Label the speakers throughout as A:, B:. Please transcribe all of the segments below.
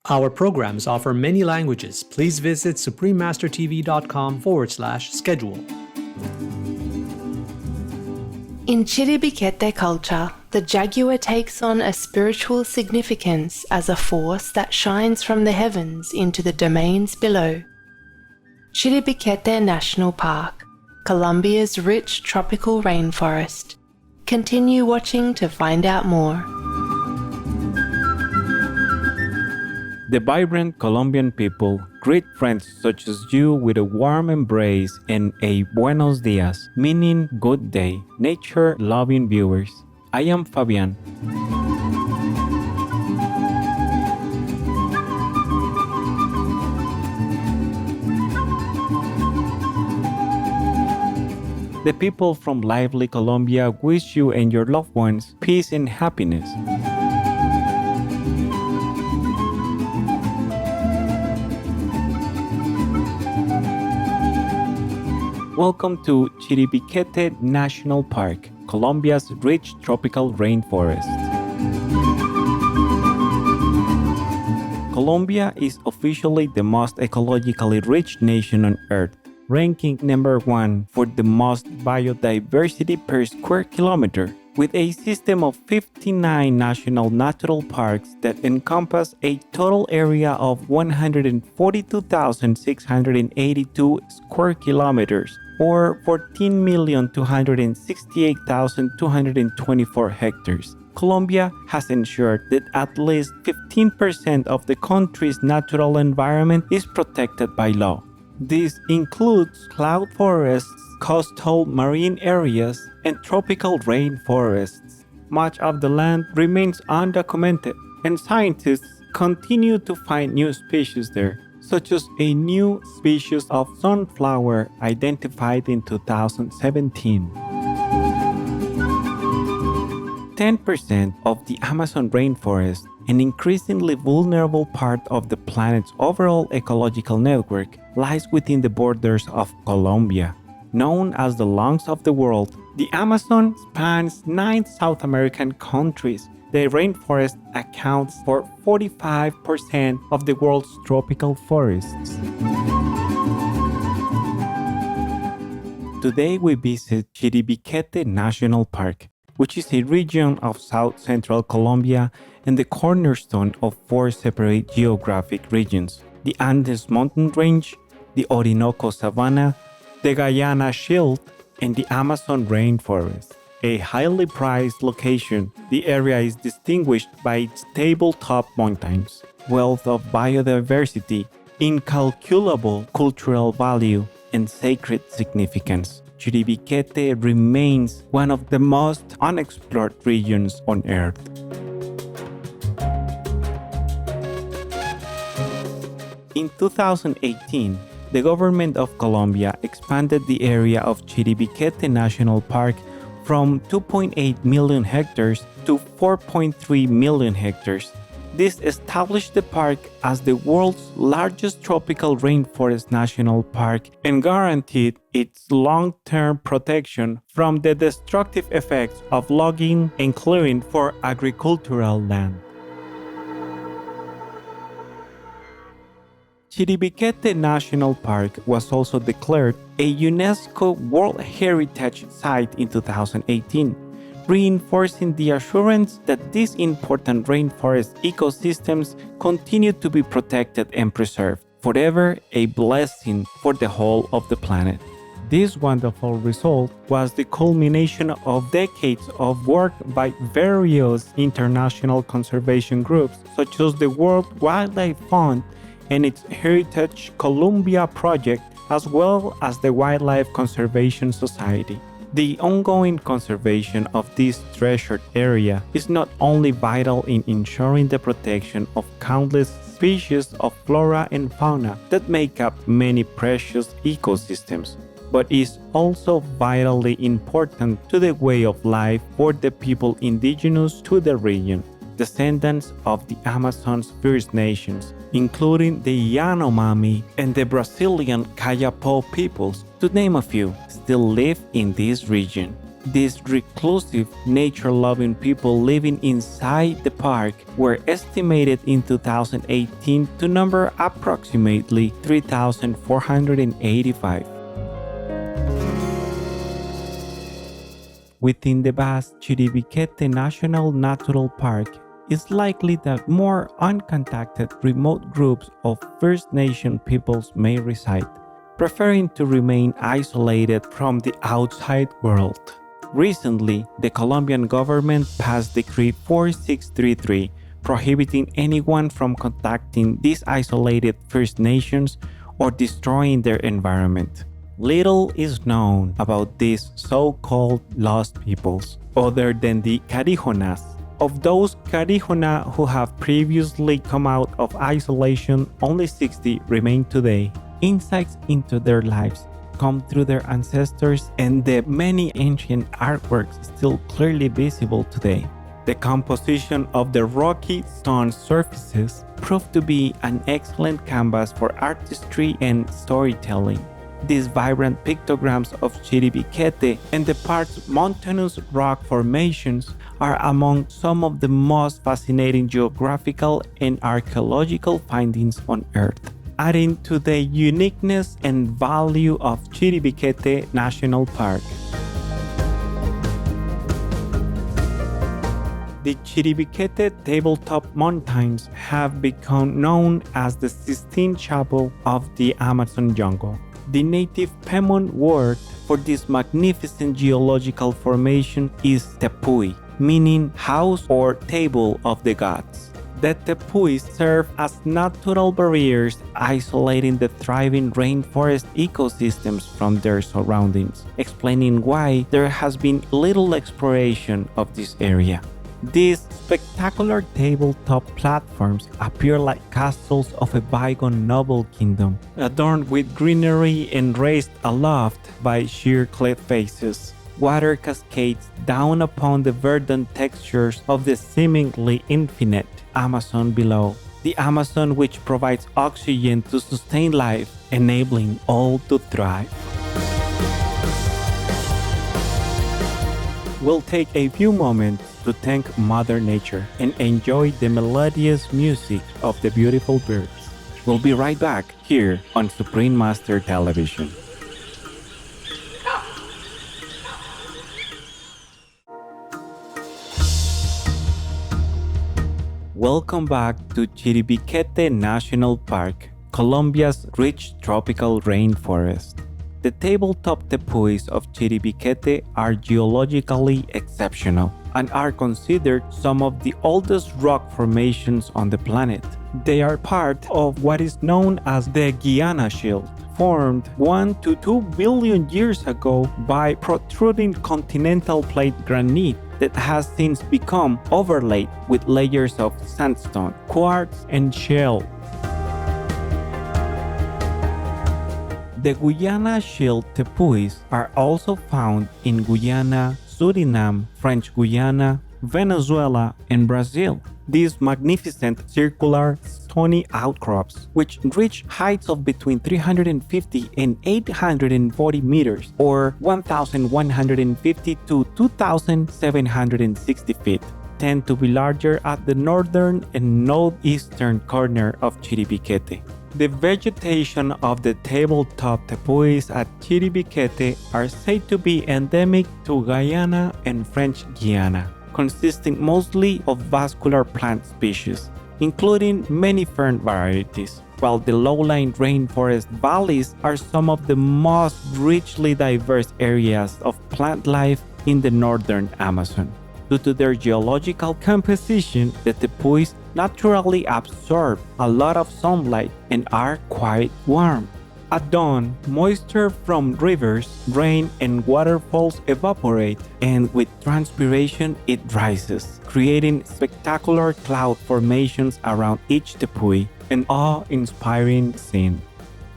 A: Our programs offer many languages. Please visit suprememastertv.com/schedule.
B: In Chiribiquete culture, the jaguar takes on a spiritual significance as a force that shines from the heavens into the domains below. Chiribiquete National Park, Colombia's rich tropical rainforest. Continue watching to find out more.
C: The vibrant Colombian people greet friends such as you with a warm embrace and a buenos dias, meaning good day, nature-loving viewers. I am Fabian. The people from lively Colombia wish you and your loved ones peace and happiness. Welcome to Chiribiquete National Park, Colombia's rich tropical rainforest. Colombia is officially the most ecologically rich nation on Earth, ranking number 1 for the most biodiversity per square kilometer, with a system of 59 national natural parks that encompass a total area of 142,682 square kilometers, or 14,268,224 hectares. Colombia has ensured that at least 15% of the country's natural environment is protected by law. This includes cloud forests, coastal marine areas, and tropical rainforests. Much of the land remains undocumented, and scientists continue to find new species there, such as a new species of sunflower identified in 2017. 10% of the Amazon rainforest, an increasingly vulnerable part of the planet's overall ecological network, lies within the borders of Colombia. Known as the lungs of the world, the Amazon spans 9 South American countries. The rainforest accounts for 45% of the world's tropical forests. Today we visit Chiribiquete National Park, which is a region of south-central Colombia and the cornerstone of 4 separate geographic regions: the Andes Mountain Range, the Orinoco Savanna, the Guyana Shield, and the Amazon Rainforest. A highly prized location, the area is distinguished by its tabletop mountains, wealth of biodiversity, incalculable cultural value, and sacred significance. Chiribiquete remains one of the most unexplored regions on Earth. In 2018, the government of Colombia expanded the area of Chiribiquete National Park from 2.8 million hectares to 4.3 million hectares. This established the park as the world's largest tropical rainforest national park and guaranteed its long-term protection from the destructive effects of logging and clearing for agricultural land. Chiribiquete National Park was also declared a UNESCO World Heritage Site in 2018, reinforcing the assurance that these important rainforest ecosystems continue to be protected and preserved, forever a blessing for the whole of the planet. This wonderful result was the culmination of decades of work by various international conservation groups, such as the World Wildlife Fund and its Heritage Colombia project, as well as the Wildlife Conservation Society. The ongoing conservation of this treasured area is not only vital in ensuring the protection of countless species of flora and fauna that make up many precious ecosystems, but is also vitally important to the way of life for the people indigenous to the region, descendants of the Amazon's First Nations, including the Yanomami and the Brazilian Kayapo peoples, to name a few, still live in this region. These reclusive, nature-loving people living inside the park were estimated in 2018 to number approximately 3,485. Within the vast Chiribiquete National Natural Park, it's likely that more uncontacted remote groups of First Nation peoples may reside, preferring to remain isolated from the outside world. Recently, the Colombian government passed Decree 4633, prohibiting anyone from contacting these isolated First Nations or destroying their environment. Little is known about these so-called lost peoples, other than the Carijonas. Of those Carijona who have previously come out of isolation, only 60 remain today. Insights into their lives come through their ancestors and the many ancient artworks still clearly visible today. The composition of the rocky stone surfaces proved to be an excellent canvas for artistry and storytelling. These vibrant pictograms of Chiribiquete and the park's mountainous rock formations are among some of the most fascinating geographical and archaeological findings on Earth, adding to the uniqueness and value of Chiribiquete National Park. The Chiribiquete tabletop mountains have become known as the Sistine Chapel of the Amazon jungle. The native Pemon word for this magnificent geological formation is Tepuy, meaning house or table of the gods. The tepuis serve as natural barriers isolating the thriving rainforest ecosystems from their surroundings, explaining why there has been little exploration of this area. These spectacular tabletop platforms appear like castles of a bygone noble kingdom, adorned with greenery and raised aloft by sheer cliff faces. Water cascades down upon the verdant textures of the seemingly infinite Amazon below. The Amazon which provides oxygen to sustain life, enabling all to thrive. We'll take a few moments to thank Mother Nature and enjoy the melodious music of the beautiful birds. We'll be right back here on Supreme Master Television. Welcome back to Chiribiquete National Park, Colombia's rich tropical rainforest. The tabletop tepuis of Chiribiquete are geologically exceptional and are considered some of the oldest rock formations on the planet. They are part of what is known as the Guiana Shield, formed 1 to 2 billion years ago by protruding continental plate granite that has since become overlaid with layers of sandstone, quartz, and shale. The Guiana Shield tepuis are also found in Guyana, Suriname, French Guiana, Venezuela, and Brazil. These magnificent circular stony outcrops, which reach heights of between 350 and 840 meters, or 1,150 to 2,760 feet, tend to be larger at the northern and northeastern corner of Chiribiquete. The vegetation of the tabletop tepuis at Chiribiquete are said to be endemic to Guyana and French Guiana, consisting mostly of vascular plant species, including many fern varieties, while the lowlying rainforest valleys are some of the most richly diverse areas of plant life in the northern Amazon. Due to their geological composition, the tepuis naturally absorb a lot of sunlight and are quite warm. At dawn, moisture from rivers, rain, and waterfalls evaporate, and with transpiration it rises, creating spectacular cloud formations around each tepuy, an awe-inspiring scene.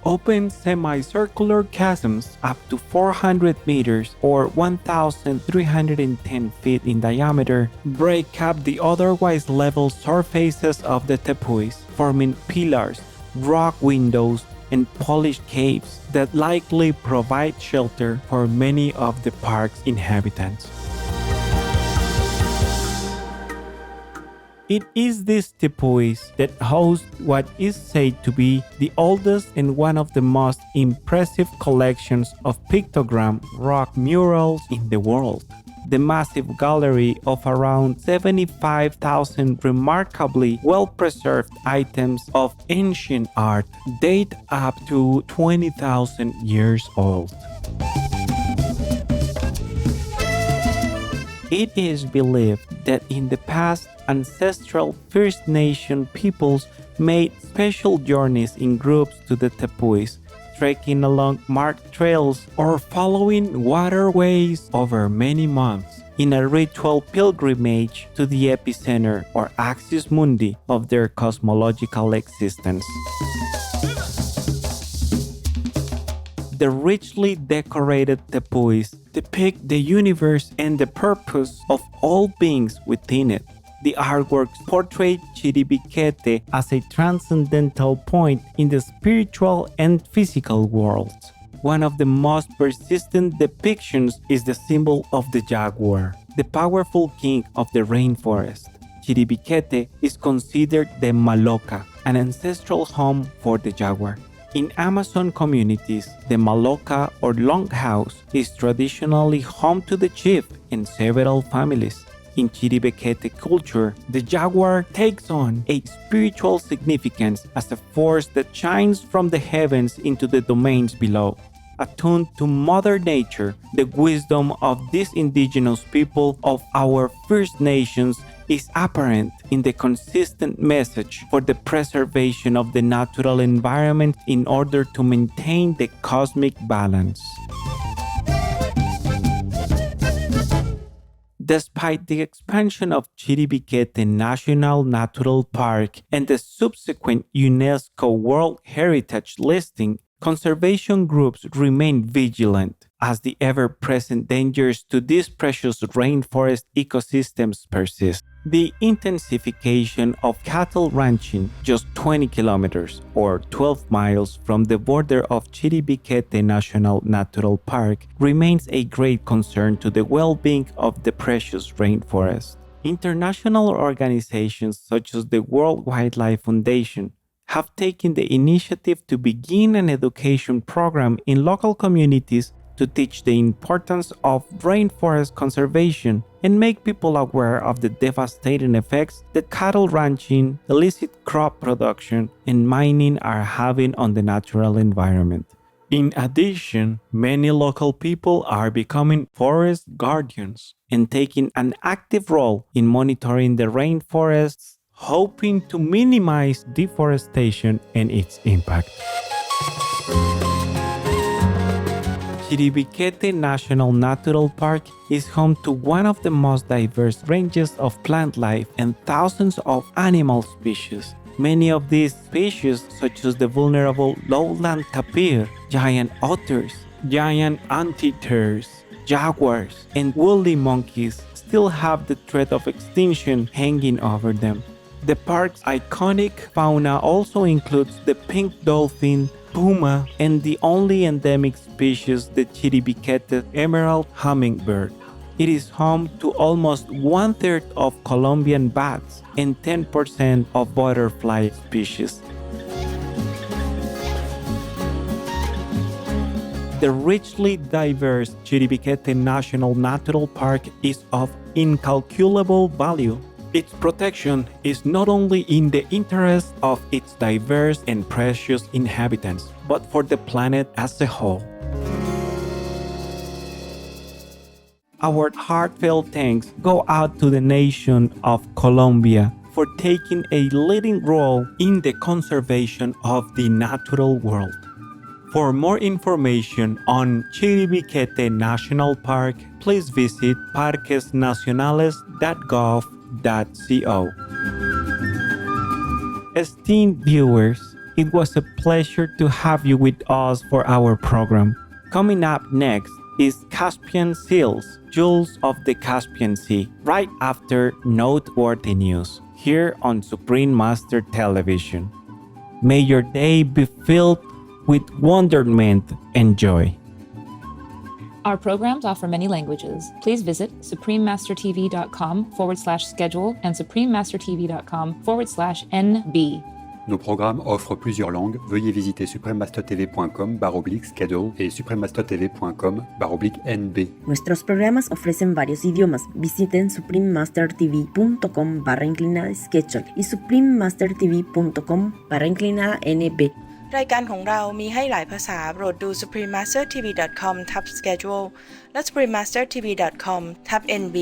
C: Open semicircular chasms up to 400 meters or 1,310 feet in diameter break up the otherwise level surfaces of the tepuis, forming pillars, rock windows, and polished caves that likely provide shelter for many of the park's inhabitants. It is this tepuis that hosts what is said to be the oldest and one of the most impressive collections of pictogram rock murals in the world. The massive gallery of around 75,000 remarkably well-preserved items of ancient art date up to 20,000 years old. It is believed that in the past, ancestral First Nation peoples made special journeys in groups to the tepuis, trekking along marked trails or following waterways over many months in a ritual pilgrimage to the epicenter or axis mundi of their cosmological existence. The richly decorated tepuis depict the universe and the purpose of all beings within it. The artworks portray Chiribiquete as a transcendental point in the spiritual and physical worlds. One of the most persistent depictions is the symbol of the jaguar, the powerful king of the rainforest. Chiribiquete is considered the Maloca, an ancestral home for the jaguar. In Amazon communities, the Maloca or longhouse is traditionally home to the chief and several families. In Chiribiquete culture, the jaguar takes on a spiritual significance as a force that shines from the heavens into the domains below. Attuned to Mother Nature, the wisdom of these indigenous people of our First Nations is apparent in the consistent message for the preservation of the natural environment in order to maintain the cosmic balance. Despite the expansion of Chiribiquete National Natural Park and the subsequent UNESCO World Heritage listing, conservation groups remain vigilant as the ever-present dangers to these precious rainforest ecosystems persist. The intensification of cattle ranching just 20 kilometers or 12 miles from the border of Chiribiquete National Natural Park remains a great concern to the well-being of the precious rainforest. International organizations such as the World Wildlife Foundation have taken the initiative to begin an education program in local communities to teach the importance of rainforest conservation and make people aware of the devastating effects that cattle ranching, illicit crop production, and mining are having on the natural environment. In addition, many local people are becoming forest guardians and taking an active role in monitoring the rainforests, hoping to minimize deforestation and its impact. Chiribiquete National Natural Park is home to one of the most diverse ranges of plant life and thousands of animal species. Many of these species, such as the vulnerable lowland tapir, giant otters, giant anteaters, jaguars, and woolly monkeys, still have the threat of extinction hanging over them. The park's iconic fauna also includes the pink dolphin, puma, and the only endemic species, the Chiribiquete emerald hummingbird. It is home to almost one-third of Colombian bats and 10% of butterfly species. The richly diverse Chiribiquete National Natural Park is of incalculable value. Its protection is not only in the interest of its diverse and precious inhabitants, but for the planet as a whole. Our heartfelt thanks go out to the nation of Colombia for taking a leading role in the conservation of the natural world. For more information on Chiribiquete National Park, please visit parquesnacionales.gov.co. Esteemed viewers, it was a pleasure to have you with us for our program. Coming up next is Caspian Seals, Jewels of the Caspian Sea, right after Noteworthy News, here on Supreme Master Television. May your day be filled with wonderment and joy.
D: Our programs offer many languages. Please visit suprememastertv.com/schedule and suprememastertv.com/NB.
E: Nos programmes offrent plusieurs langues. Veuillez visiter suprememastertv.com/schedule et suprememastertv.com/NB.
F: Nuestros programas ofrecen varios idiomas. Visiten suprememastertv.com/schedule y suprememastertv.com/NB.
G: รายการของเรามีให้หลายภาษาโปรดดู suprememastertv.com/schedule และ suprememastertv.com/NB